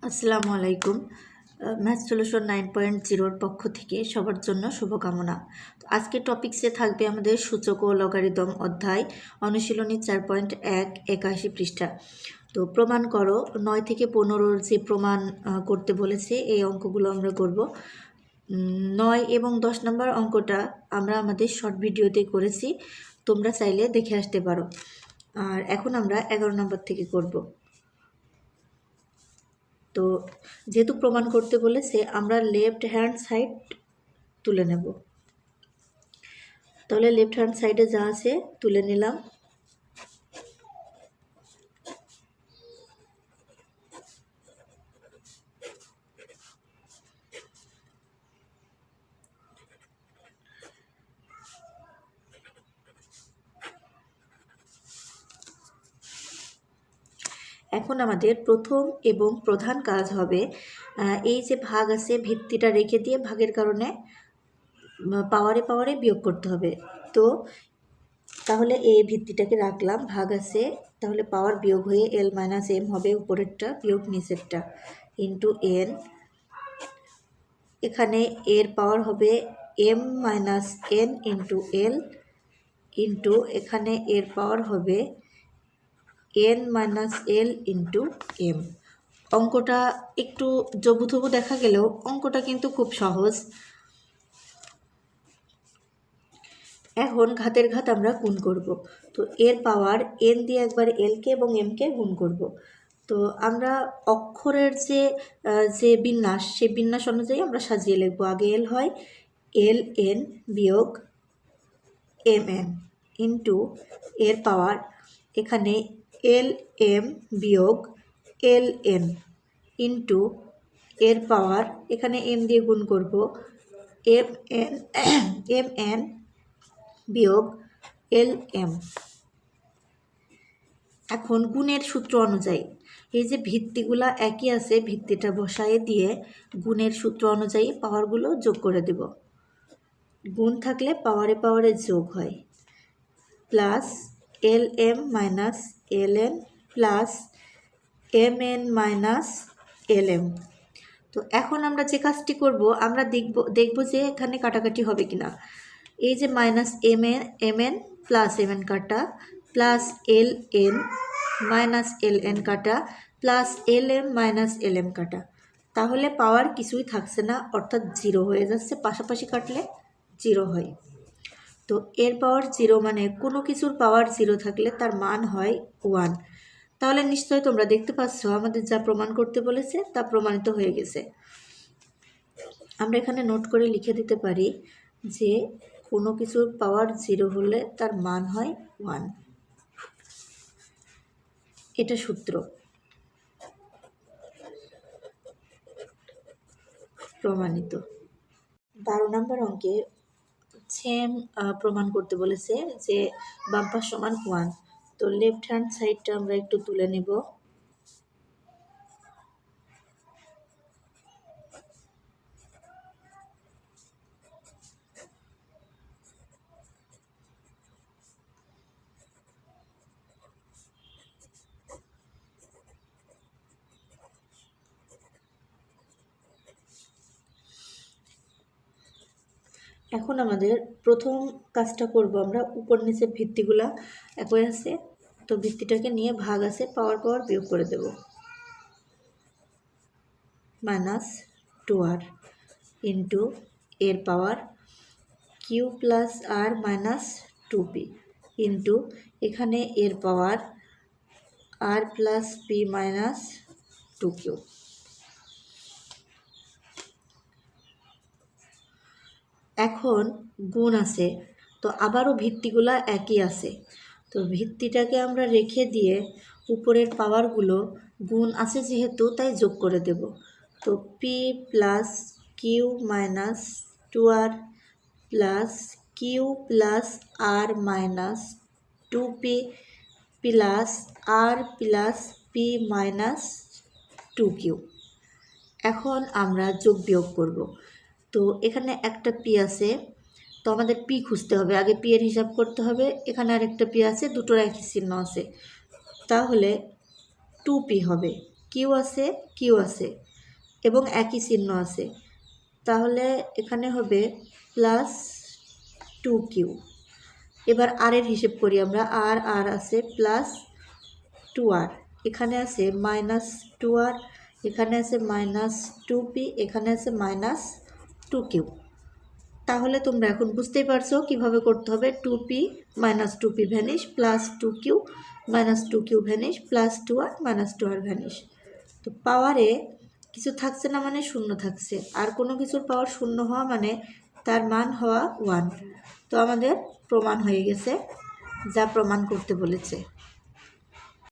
আসসালামু আলাইকুম। Math solution 9.0 পক্ষ থেকে সবার জন্য শুভকামনা। তো আজকের টপিকসে থাকবে আমাদের সূচক ও লগারিদম অধ্যায়, অনুশীলনী 4.1 81 পৃষ্ঠা। তো প্রমাণ করো 9 থেকে 15 যে প্রমাণ করতে বলেছে এই অঙ্কগুলো আমরা করব। 9 এবং 10 নম্বর অঙ্কটা আমরা আমাদের শর্ট ভিডিওতে করেছি, তোমরা চাইলে দেখে আসতে পারো। আর এখন আমরা 11 নম্বর থেকে করব। তো যেহেতু প্রমাণ করতে বলেছে আমরা লেফট হ্যান্ড সাইড তুলে নেব। তাহলে লেফট হ্যান্ড সাইডে যা আছে তুলে নিলাম। এখন আমাদের প্রথম এবং প্রধান কাজ হবে এই যে ভাগ আছে ভিত্তিটা রেখে দিয়ে ভাগের কারণে পাওয়ারে পাওয়ারে বিয়োগ করতে হবে। তো তাহলে এই ভিত্তিটাকে রাখলাম, ভাগ আছে, তাহলে পাওয়ার বিয়োগ হয়ে এল মাইনাস এম হবে, উপরেরটা বিয়োগ নিচেরটা, ইন্টু এন। এখানে এর পাওয়ার হবে M minus N into L, into এখানে এর পাওয়ার হবে N minus L into M. অঙ্কটা একটু জবুথবু দেখা গেলেও অঙ্কটা কিন্তু খুব সহজ। এখন ঘাতের ঘাত আমরা গুণ করব। তো এর পাওয়ার এন দিয়ে একবার এলকে এবং এমকে গুণ করব। তো আমরা অক্ষরের যে বিন্যাস, সেই বিন্যাস অনুযায়ী আমরা সাজিয়ে লিখব। আগে এল হয় এল এন বিয়োগ এম এন ইন্টু এর পাওয়ার এখানে এল এম বিয়োগ এল এন ইন্টু এর পাওয়ার এখানে এম দিয়ে গুণ করব এম এন বিয়োগ এল এম। এখন গুণের সূত্র অনুযায়ী এই যে ভিত্তিগুলা একই আছে, ভিত্তিটা বসায়ে দিয়ে গুণের সূত্র অনুযায়ী পাওয়ারগুলো যোগ করে দেব। গুণ থাকলে পাওয়ারে পাওয়ারে যোগ হয়, plus L M minus L N plus M N minus L M. তো এখন আমরা যে কাজটি করব, আমরা দেখব যে এখানে কাটাকাটি হবে কিনা। এই যে minus M N plus M N কাটা, plus L N minus L N কাটা, plus L M minus L M কাটা, তাহলে পাওয়ার কিছুই থাকছে না, অর্থাৎ জিরো হয়ে যাচ্ছে। পাশাপাশি কাটলে জিরো হয়। তো এর পাওয়ার জিরো মানে কোনো কিছুর পাওয়ার জিরো থাকলে তার মান হয় 1। তাহলে নিশ্চয়ই তোমরা দেখতে পাচ্ছ আমাদের যা প্রমাণ করতে বলেছে তা প্রমাণিত হয়ে গেছে। আমরা এখানে নোট করে লিখে দিতে পারি যে কোনো কিছুর পাওয়ার জিরো হলে তার মান হয় 1। এটা সূত্র, প্রমাণিত। 12 নম্বর অঙ্কে সেম প্রমাণ করতে বলেছে যে বাম পাশ সমান 1। তো লেফট হ্যান্ড সাইডটা আমরা একটু তুলে নেব। এখন আমাদের প্রথম কাজটা করব, আমরা উপর নিচের ভিত্তিগুলা একই আছে, তো ভিত্তিটাকে নিয়ে ভাগ আছে পাওয়ার পাওয়ার বিয়োগ করে দেব। মাইনাস 2r ইন্টু এর পাওয়ার Q plus R minus 2p into এখানে এর পাওয়ার আর প্লাস পি মাইনাস 2q। এখন গুণ আছে, তো আবারও ভিত্তিগুলা একই আছে, তো ভিত্তিটাকে আমরা রেখে দিয়ে উপরের পাওয়ারগুলো গুণ আছে যেহেতু তাই যোগ করে দেব। তো P plus Q minus 2r plus Q plus R minus 2p plus R plus P minus 2q। এখন আমরা যোগ বিয়োগ করব। তো এখানে একটা পি আছে, তো আমাদের পি খুঁজতে হবে, আগে পি এর হিসাব করতে হবে। এখানে আরেকটা পি আছে, দুটোর একই চিহ্ন আছে, তাহলে 2p হবে। কিউ আছে, কিউ আছে এবং একই চিহ্ন আছে, তাহলে এখানে হবে প্লাস 2Q। এবার আর এর হিসেব করি আমরা, আর আছে প্লাস 2R, এখানে আছে মাইনাস 2R, এখানে আছে মাইনাস 2P, এখানে আছে মাইনাস 2Q। তাহলে তোমরা এখন বুঝতেই পারছো কিভাবে করতে হবে। 2P minus 2P vanish, plus 2Q minus 2Q vanish, plus 2R minus 2R vanish. তো পাওয়ারে কিছু থাকছে না মানে শূন্য থাকছে, আর কোনো কিছুর পাওয়ার শূন্য হওয়া মানে তার মান হওয়া 1। তো আমাদের প্রমাণ হয়ে গেছে, যা প্রমাণ করতে বলেছে।